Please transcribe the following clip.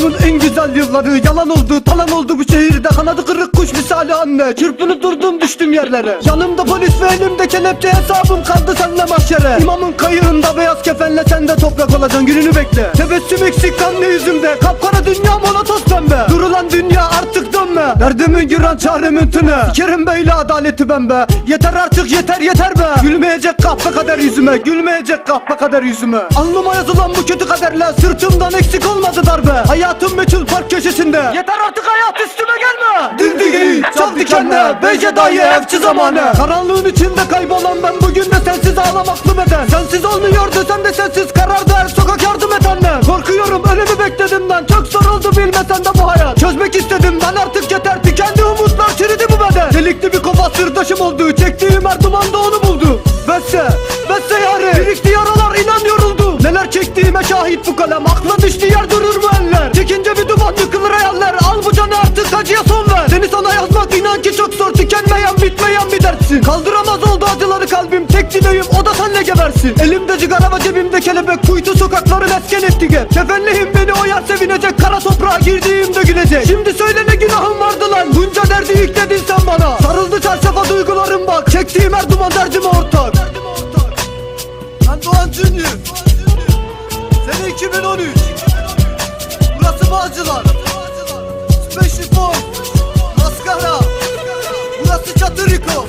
Hayatımın en güzel yılları yalan oldu, talan oldu bu şehirde. Kanadı kırık kuş misali anne, çırpınıp durdum düştüm yerlere. Yanımda polis ve elimde kelepçe, hesabım kaldı senle mahşere. İmamın kayığında beyaz kefenle sen de toprak olacaksın, gününü bekle. Tebessüm eksik kanlı yüzümde, kapkara dünya monotos pembe. Durulan dünya artık dönme, derdimin giren çaremin tüne. Sikerim beyle adaleti ben be, yeter artık yeter yeter be. Gülmeyecek kahpe kader yüzüme, gülmeyecek kahpe kader yüzüme. Alnıma yazılan bu kötü kaderle sırtımdan eksik olmadı darbe. Hayatım meçhul park köşesinde, yeter artık hayat üstüme gelme. Dindiği çok dikenle, beyce dayı evçi zamanı. Karanlığın içinde kaybolan ben bugün de sensiz ağlamaklı beden. Sensiz olmuyor desem de sensiz karardı her sokak yardım et anne. Korkuyorum ölümü bekledim ben, çok zor oldu bilmesen de bu hayat. Çözmek istedim ben artık yeter, tükendi umutlar, çürüdü bu beden. Delikli bir kova sırdaşım oldu, çektiğim her duman da onu buldu. Besse yâri, birikti yaralar inan yoruldu. Neler çektiğime şahit bu kalem, akla düştü yer durur mu eller. Çekince bir duman yıkılır hayaller, al bu canı artık acıya son ver. Seni sana yazmak inan ki çok zor, tükenmeyen bitmeyen bir dertsin. Kaldıramaz oldu acıları kalbim, tek dileğim o da senle gebersin. Elimde cigara ve cebimde kelebek, kuytu sokakların esken etti gep. Kefenliyim beni o yer sevinecek, kara toprağa girdiğimde gülecek. Şimdi söyle ne günahım vardı lan, bunca derdi yükledin sen bana. Sarıldı çarşafa duygularım bak, çektiğim her duman derdime ortak. Ben Doğan Cündür, sene 2013. Burası Bağcılar, Special Force, Maskara. Burası Çatıriko.